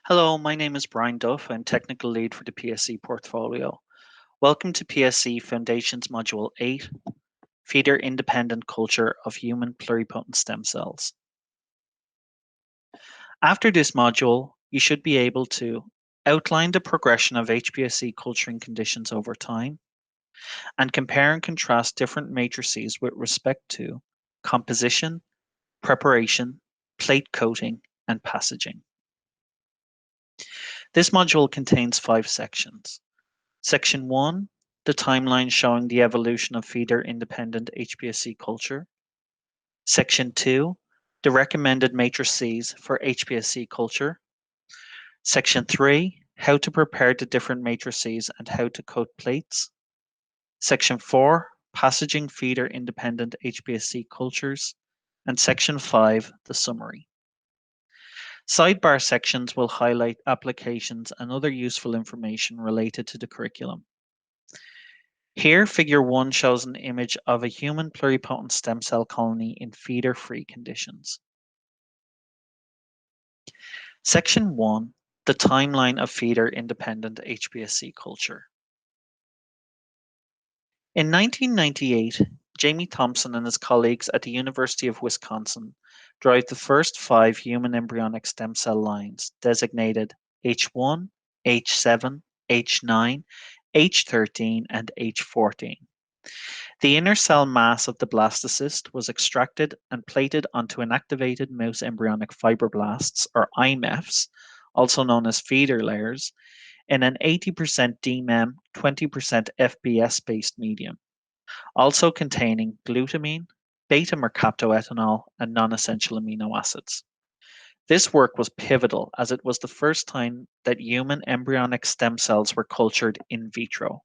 Hello, my name is Brian Duff. I'm technical lead for the PSC portfolio. Welcome to PSC Foundations Module 8, Feeder Independent Culture of Human Pluripotent Stem Cells. After this module, you should be able to outline the progression of HPSC culturing conditions over time and compare and contrast different matrices with respect to composition, preparation, plate coating, and passaging. This module contains 5 sections. Section 1, the timeline showing the evolution of feeder-independent HPSC culture. Section 2, the recommended matrices for HPSC culture. Section 3, how to prepare the different matrices and how to coat plates. Section 4, passaging feeder-independent HPSC cultures. And Section 5, the summary. Sidebar sections will highlight applications and other useful information related to the curriculum. Here, figure 1 shows an image of a human pluripotent stem cell colony in feeder-free conditions. Section 1, the timeline of feeder-independent HPSC culture. In 1998, Jamie Thompson and his colleagues at the University of Wisconsin derived the first 5 human embryonic stem cell lines designated H1, H7, H9, H13, and H14. The inner cell mass of the blastocyst was extracted and plated onto inactivated mouse embryonic fibroblasts, or IMEFs, also known as feeder layers, in an 80% DMEM, 20% FBS-based medium, also containing glutamine, beta-mercaptoethanol, and non-essential amino acids. This work was pivotal as it was the first time that human embryonic stem cells were cultured in vitro.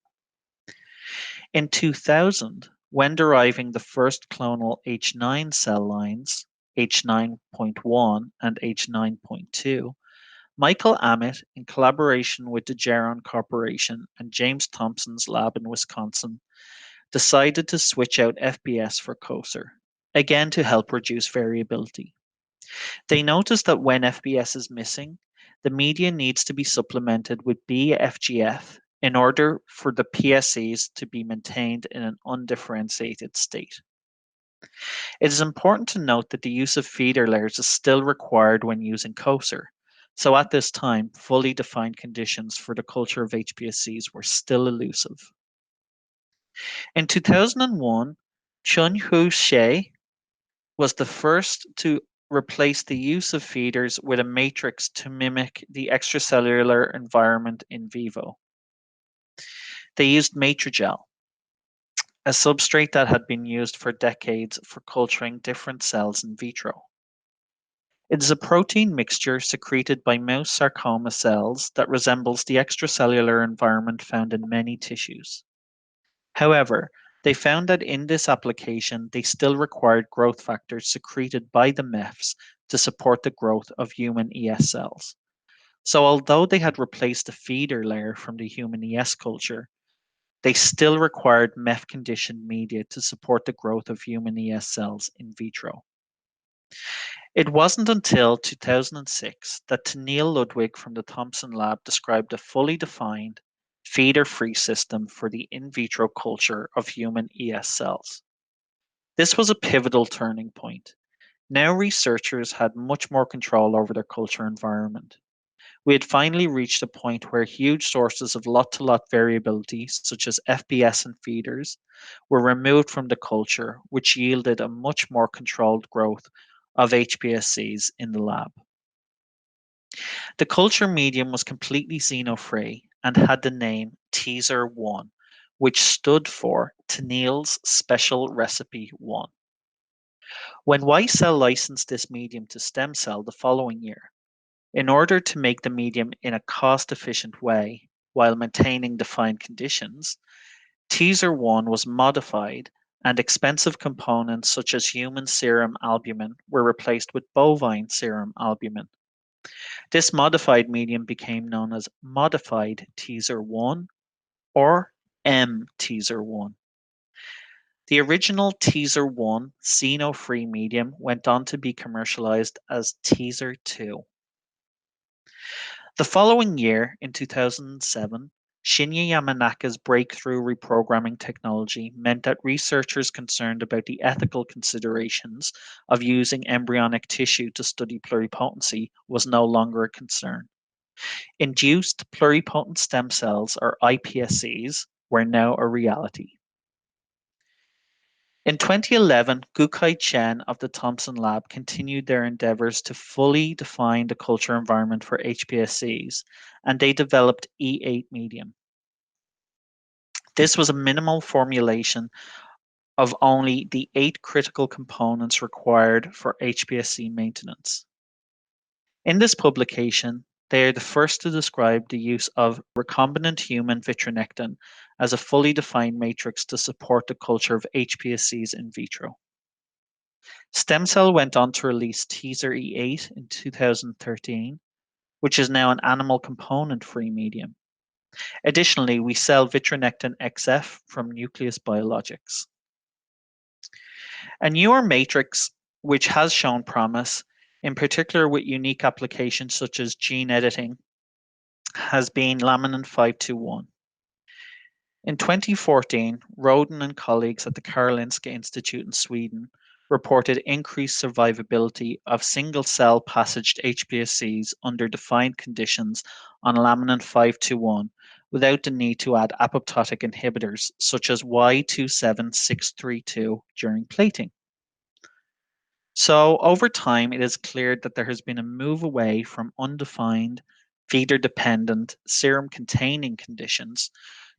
In 2000, when deriving the first clonal H9 cell lines, H9.1 and H9.2, Michael Amit, in collaboration with the Geron Corporation and James Thompson's lab in Wisconsin, decided to switch out FBS for COSER, again to help reduce variability. They noticed that when FBS is missing, the media needs to be supplemented with BFGF in order for the PSCs to be maintained in an undifferentiated state. It is important to note that the use of feeder layers is still required when using COSER, so at this time, fully defined conditions for the culture of HPSCs were still elusive. In 2001, Chun-Hu Hsieh was the first to replace the use of feeders with a matrix to mimic the extracellular environment in vivo. They used Matrigel, a substrate that had been used for decades for culturing different cells in vitro. It is a protein mixture secreted by mouse sarcoma cells that resembles the extracellular environment found in many tissues. However, they found that in this application, they still required growth factors secreted by the MEFs to support the growth of human ES cells. So although they had replaced the feeder layer from the human ES culture, they still required MEF-conditioned media to support the growth of human ES cells in vitro. It wasn't until 2006 that Tennille Ludwig from the Thompson lab described a fully defined, feeder-free system for the in vitro culture of human ES cells. This was a pivotal turning point. Now researchers had much more control over their culture environment. We had finally reached a point where huge sources of lot-to-lot variability, such as FBS and feeders, were removed from the culture, which yielded a much more controlled growth of HPSCs in the lab. The culture medium was completely xeno-free and had the name Teaser 1, which stood for Tennille's Special Recipe 1. When YCell licensed this medium to STEMCELL the following year, in order to make the medium in a cost-efficient way while maintaining defined conditions, Teaser 1 was modified and expensive components such as human serum albumin were replaced with bovine serum albumin. This modified medium became known as Modified Teaser 1 or M Teaser 1. The original Teaser 1 xeno-free medium went on to be commercialized as Teaser 2. The following year, in 2007, Shinya Yamanaka's breakthrough reprogramming technology meant that researchers concerned about the ethical considerations of using embryonic tissue to study pluripotency was no longer a concern. Induced pluripotent stem cells, or iPSCs, were now a reality. In 2011, Gukai Chen of the Thomson Lab continued their endeavors to fully define the culture environment for HPSCs, and they developed E8 medium. This was a minimal formulation of only the 8 critical components required for HPSC maintenance. In this publication, they are the first to describe the use of recombinant human vitronectin as a fully defined matrix to support the culture of HPSCs in vitro. STEMCELL went on to release Teaser E8 in 2013, which is now an animal component-free medium. Additionally, we sell vitronectin XF from Nucleus Biologics. A newer matrix which has shown promise, in particular with unique applications such as gene editing, has been laminin 521. In 2014, Roden and colleagues at the Karolinska Institute in Sweden reported increased survivability of single-cell passaged HPSCs under defined conditions on laminin 521 without the need to add apoptotic inhibitors such as Y27632 during plating. So, over time, it is clear that there has been a move away from undefined, feeder-dependent, serum-containing conditions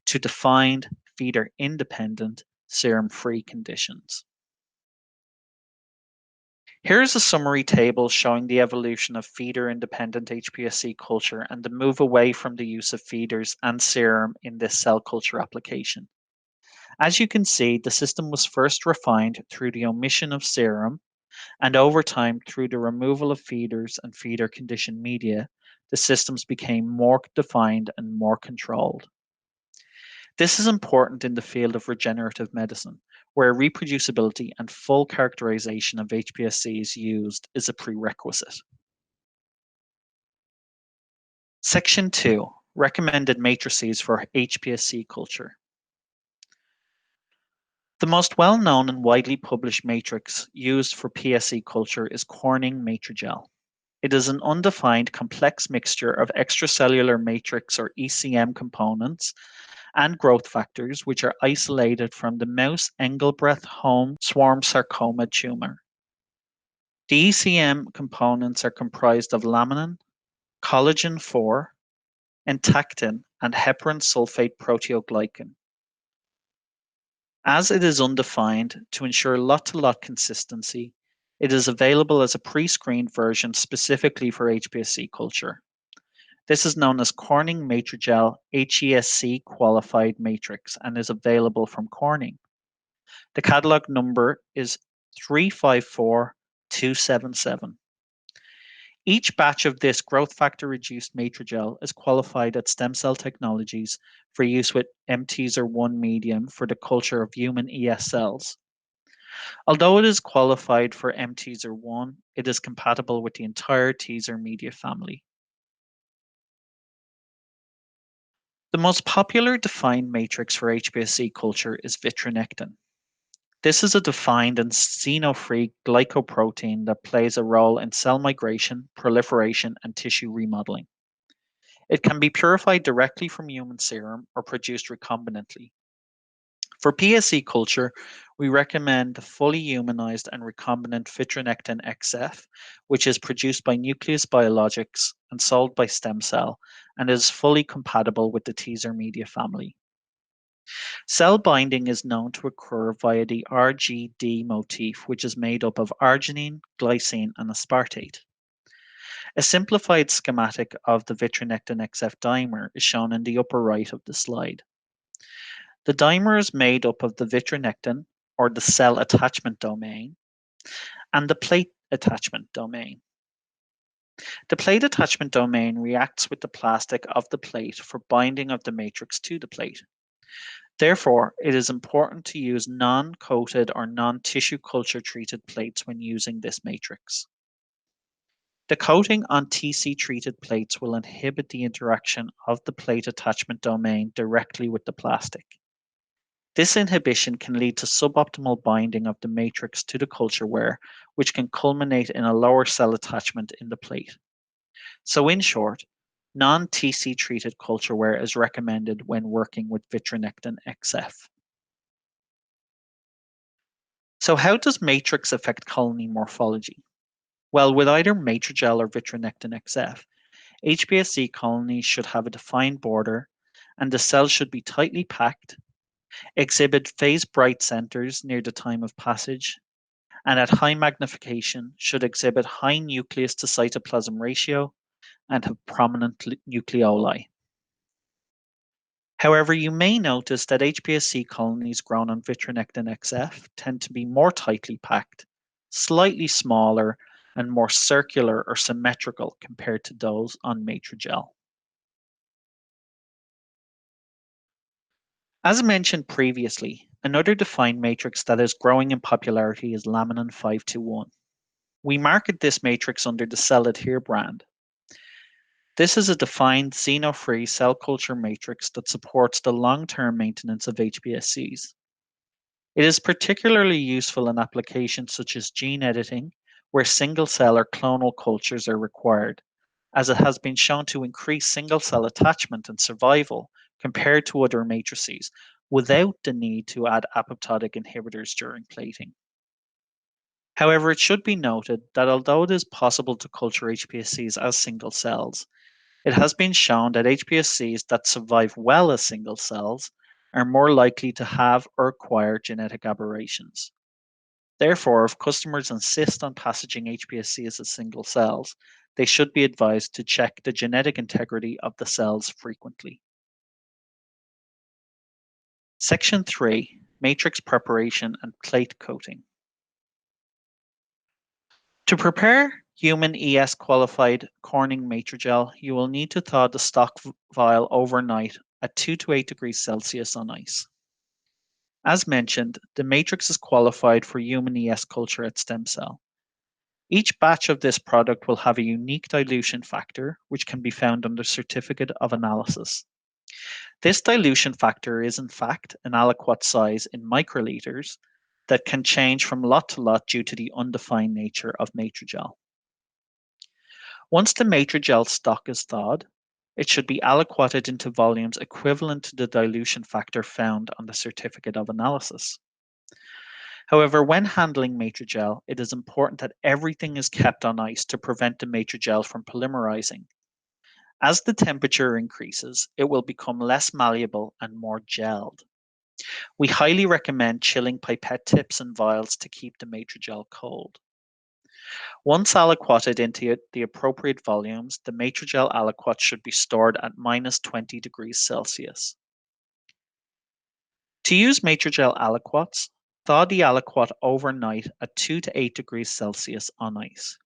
to defined, feeder-independent, serum-free conditions. Here is a summary table showing the evolution of feeder-independent HPSC culture and the move away from the use of feeders and serum in this cell culture application. As you can see, the system was first refined through the omission of serum, and over time, through the removal of feeders and feeder-conditioned media, the systems became more defined and more controlled. This is important in the field of regenerative medicine, where reproducibility and full characterization of HPSCs used is a prerequisite. Section 2. Recommended matrices for HPSC culture. The most well-known and widely published matrix used for PSC culture is Corning Matrigel. It is an undefined complex mixture of extracellular matrix or ECM components and growth factors which are isolated from the mouse Engelbrecht home swarm sarcoma tumor. The ECM components are comprised of laminin, collagen 4, entactin, and heparan sulfate proteoglycan. As it is undefined, to ensure lot-to-lot consistency, it is available as a pre-screened version specifically for HPSC culture. This is known as Corning Matrigel HESC qualified matrix and is available from Corning. The catalog number is 354277. Each batch of this growth factor reduced matrigel is qualified at STEMCELL Technologies for use with mTeaser1 medium for the culture of human ES cells. Although it is qualified for mTeaser1, it is compatible with the entire teaser media family. The most popular defined matrix for HPSC culture is vitronectin. This is a defined and xeno-free glycoprotein that plays a role in cell migration, proliferation, and tissue remodeling. It can be purified directly from human serum or produced recombinantly. For PSC culture, we recommend the fully humanized and recombinant vitronectin XF, which is produced by Nucleus Biologics and sold by STEMCELL, and is fully compatible with the teaser media family. Cell binding is known to occur via the RGD motif, which is made up of arginine, glycine, and aspartate. A simplified schematic of the vitronectin XF dimer is shown in the upper right of the slide. The dimer is made up of the vitronectin, or the cell attachment domain, and the plate attachment domain. The plate attachment domain reacts with the plastic of the plate for binding of the matrix to the plate. Therefore, it is important to use non-coated or non-tissue culture treated plates when using this matrix. The coating on TC treated plates will inhibit the interaction of the plate attachment domain directly with the plastic. This inhibition can lead to suboptimal binding of the matrix to the culture wear, which can culminate in a lower cell attachment in the plate. So in short, non-TC treated culture wear is recommended when working with vitronectin XF. So how does matrix affect colony morphology? Well, with either Matrigel or vitronectin XF, HBSC colonies should have a defined border, and the cells should be tightly packed, exhibit phase bright centers near the time of passage, and at high magnification should exhibit high nucleus to cytoplasm ratio and have prominent nucleoli. However, you may notice that HBSC colonies grown on vitronectin XF tend to be more tightly packed, slightly smaller, and more circular or symmetrical compared to those on Matrigel. As mentioned previously, another defined matrix that is growing in popularity is laminin 521. We market this matrix under the Cell Adhere brand. This is a defined xeno-free cell culture matrix that supports the long-term maintenance of HBSCs. It is particularly useful in applications such as gene editing, where single-cell or clonal cultures are required, as it has been shown to increase single-cell attachment and survival compared to other matrices, without the need to add apoptotic inhibitors during plating. However, it should be noted that although it is possible to culture HPSCs as single cells, it has been shown that HPSCs that survive well as single cells are more likely to have or acquire genetic aberrations. Therefore, if customers insist on passaging HPSCs as single cells, they should be advised to check the genetic integrity of the cells frequently. Section 3, Matrix Preparation and Plate Coating. To prepare human ES qualified Corning Matrigel, you will need to thaw the stock vial overnight at 2 to 8 degrees Celsius on ice. As mentioned, the matrix is qualified for human ES culture at STEMCELL. Each batch of this product will have a unique dilution factor, which can be found on the certificate of analysis. This dilution factor is in fact an aliquot size in microliters that can change from lot to lot due to the undefined nature of Matrigel. Once the Matrigel stock is thawed, it should be aliquoted into volumes equivalent to the dilution factor found on the certificate of analysis. However, when handling Matrigel, it is important that everything is kept on ice to prevent the Matrigel from polymerizing. As the temperature increases, it will become less malleable and more gelled. We highly recommend chilling pipette tips and vials to keep the Matrigel cold. Once aliquoted into the appropriate volumes, the Matrigel aliquot should be stored at -20 degrees Celsius. To use Matrigel aliquots, thaw the aliquot overnight at 2 to 8 degrees Celsius on ice.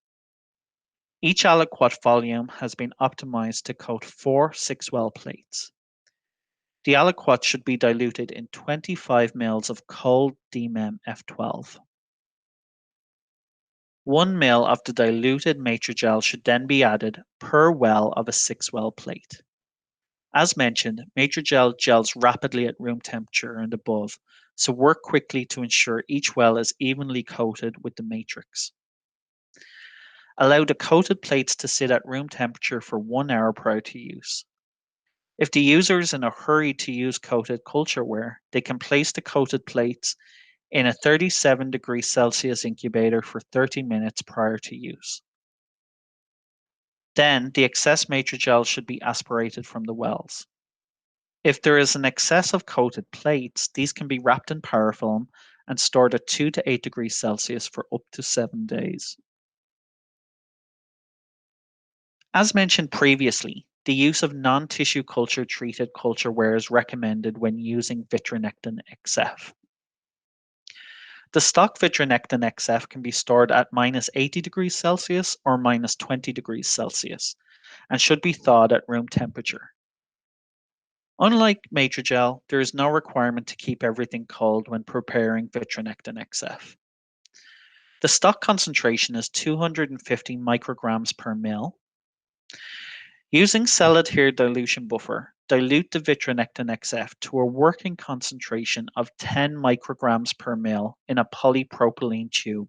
Each aliquot volume has been optimized to coat 4 6-well plates. The aliquot should be diluted in 25 ml of cold DMEM F12. 1 ml of the diluted Matrigel should then be added per well of a 6-well plate. As mentioned, Matrigel gels rapidly at room temperature and above, so work quickly to ensure each well is evenly coated with the matrix. Allow the coated plates to sit at room temperature for 1 hour prior to use. If the user is in a hurry to use coated cultureware, they can place the coated plates in a 37 degrees Celsius incubator for 30 minutes prior to use. Then, the excess Matrigel should be aspirated from the wells. If there is an excess of coated plates, these can be wrapped in parafilm and stored at 2 to 8 degrees Celsius for up to 7 days. As mentioned previously, the use of non-tissue culture treated cultureware is recommended when using vitronectin XF. The stock vitronectin XF can be stored at -80 degrees Celsius or -20 degrees Celsius and should be thawed at room temperature. Unlike Matrigel, there is no requirement to keep everything cold when preparing vitronectin XF. The stock concentration is 250 micrograms per mil. Using cell-adhered dilution buffer, dilute the vitronectin XF to a working concentration of 10 micrograms per mil in a polypropylene tube.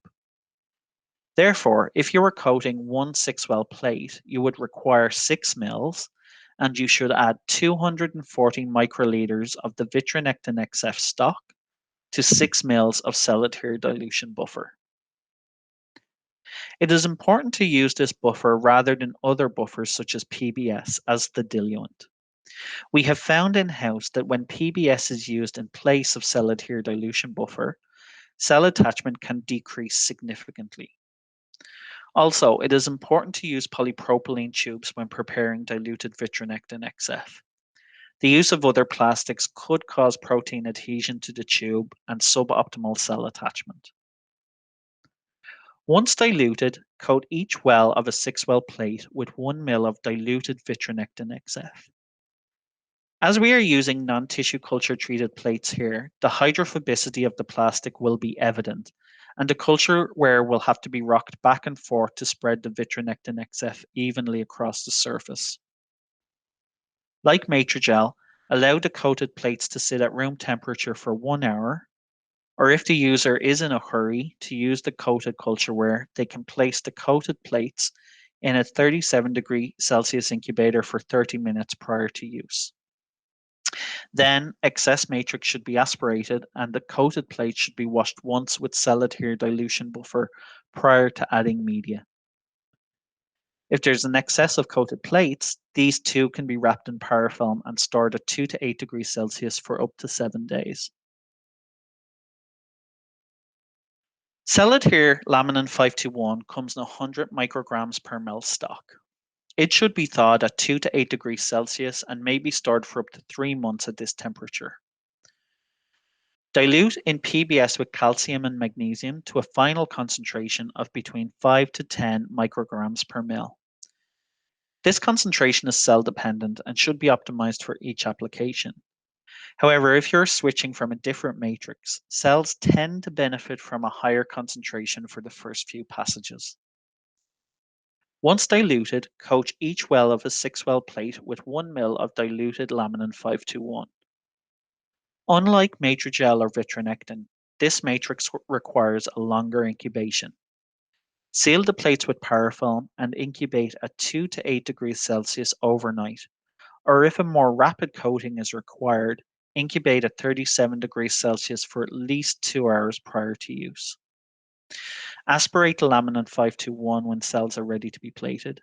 Therefore, if you were coating one 6-well plate, you would require 6 mils, and you should add 240 microliters of the vitronectin XF stock to 6 mils of cell-adhered dilution buffer. It is important to use this buffer rather than other buffers such as PBS as the diluent. We have found in-house that when PBS is used in place of cell-adhered dilution buffer, cell attachment can decrease significantly. Also, it is important to use polypropylene tubes when preparing diluted vitronectin XF. The use of other plastics could cause protein adhesion to the tube and suboptimal cell attachment. Once diluted, coat each well of a 6-well plate with 1 ml of diluted vitronectin XF. As we are using non-tissue culture treated plates here, the hydrophobicity of the plastic will be evident, and the culture ware will have to be rocked back and forth to spread the vitronectin XF evenly across the surface. Like Matrigel, allow the coated plates to sit at room temperature for 1 hour, or if the user is in a hurry to use the coated cultureware, they can place the coated plates in a 37°C incubator for 30 minutes prior to use. Then, excess matrix should be aspirated and the coated plate should be washed once with cell-adhered dilution buffer prior to adding media. If there's an excess of coated plates, these too can be wrapped in parafilm and stored at 2 to 8°C for up to 7 days. Cell-adhere laminin 521 comes in 100 micrograms per ml stock. It should be thawed at 2 to 8°C and may be stored for up to 3 months at this temperature. Dilute in PBS with calcium and magnesium to a final concentration of between 5 to 10 micrograms per ml. This concentration is cell dependent and should be optimized for each application. However, if you're switching from a different matrix, cells tend to benefit from a higher concentration for the first few passages. Once diluted, coat each well of a 6-well plate with 1 ml of diluted laminin 521. Unlike Matrigel or vitronectin, this matrix requires a longer incubation. Seal the plates with parafilm and incubate at 2 to 8°C overnight, or if a more rapid coating is required, incubate at 37°C for at least 2 hours prior to use. Aspirate the laminin 521 when cells are ready to be plated.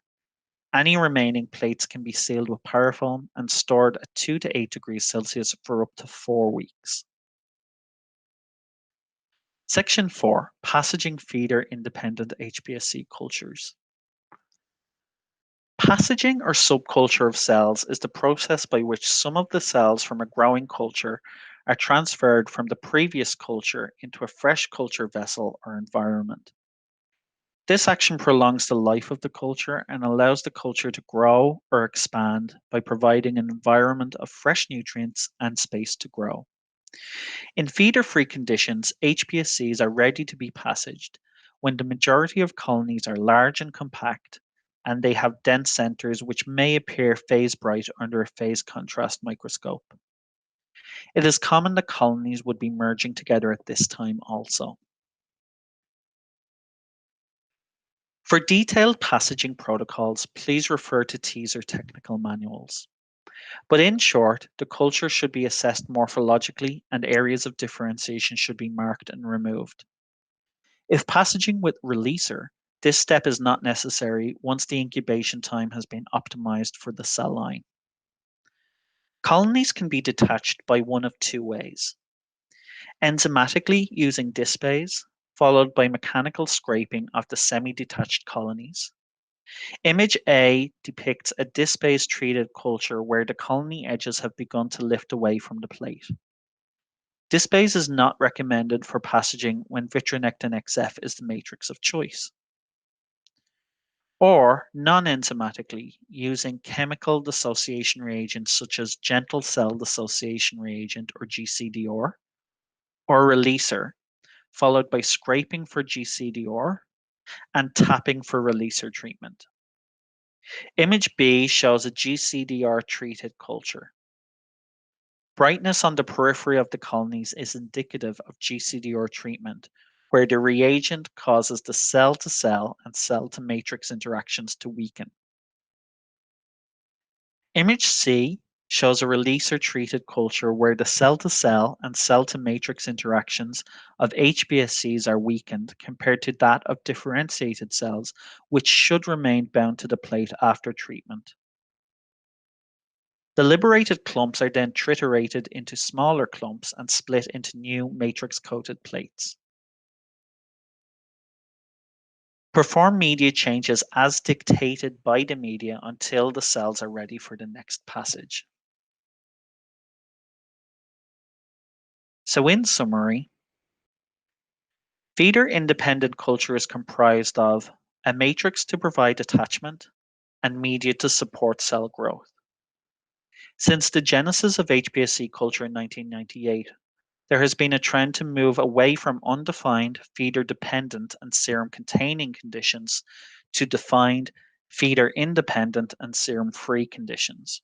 Any remaining plates can be sealed with parafilm and stored at 2 to 8°C for up to 4 weeks. Section 4. Passaging feeder independent HPSC cultures. Passaging or subculture of cells is the process by which some of the cells from a growing culture are transferred from the previous culture into a fresh culture vessel or environment. This action prolongs the life of the culture and allows the culture to grow or expand by providing an environment of fresh nutrients and space to grow. In feeder-free conditions, HPSCs are ready to be passaged when the majority of colonies are large and compact and they have dense centers which may appear phase bright under a phase contrast microscope. It is common that colonies would be merging together at this time also. For detailed passaging protocols, please refer to teaser technical manuals. But in short, the culture should be assessed morphologically and areas of differentiation should be marked and removed. If passaging with releaser, this step is not necessary once the incubation time has been optimized for the cell line. Colonies can be detached by one of 2 ways. Enzymatically using dispase, followed by mechanical scraping of the semi-detached colonies. Image A depicts a dispase-treated culture where the colony edges have begun to lift away from the plate. Dispase is not recommended for passaging when vitronectin XF is the matrix of choice. Or non-enzymatically using chemical dissociation reagents such as gentle cell dissociation reagent or GCDR, or releaser, followed by scraping for GCDR and tapping for releaser treatment. Image B shows a GCDR treated culture. Brightness on the periphery of the colonies is indicative of GCDR treatment, where the reagent causes the cell-to-cell and cell-to-matrix interactions to weaken. Image C shows a releaser-treated culture where the cell-to-cell and cell-to-matrix interactions of HBSCs are weakened compared to that of differentiated cells, which should remain bound to the plate after treatment. The liberated clumps are then triturated into smaller clumps and split into new matrix-coated plates. Perform media changes as dictated by the media until the cells are ready for the next passage. So in summary, feeder-independent culture is comprised of a matrix to provide attachment and media to support cell growth. Since the genesis of HPSC culture in 1998, there has been a trend to move away from undefined feeder-dependent and serum-containing conditions to defined feeder-independent and serum-free conditions.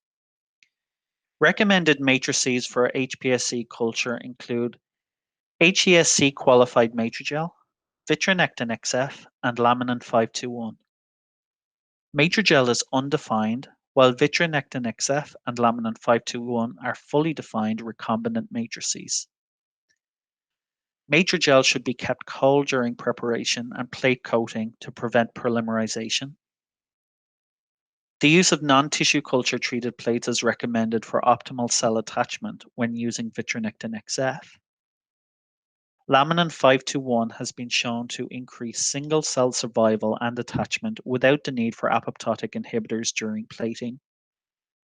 Recommended matrices for HPSC culture include HESC qualified Matrigel, Vitronectin XF, and Laminin 521. Matrigel is undefined, while Vitronectin XF and Laminin 521 are fully defined recombinant matrices. Matrigel should be kept cold during preparation and plate coating to prevent polymerization. The use of non-tissue culture treated plates is recommended for optimal cell attachment when using Vitronectin XF. Laminin 521 has been shown to increase single cell survival and attachment without the need for apoptotic inhibitors during plating.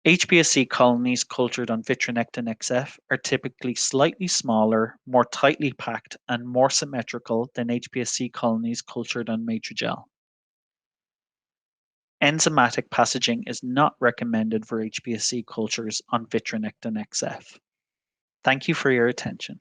HPSC colonies cultured on Vitronectin XF are typically slightly smaller, more tightly packed, and more symmetrical than HPSC colonies cultured on Matrigel. Enzymatic passaging is not recommended for HPSC cultures on Vitronectin XF. Thank you for your attention.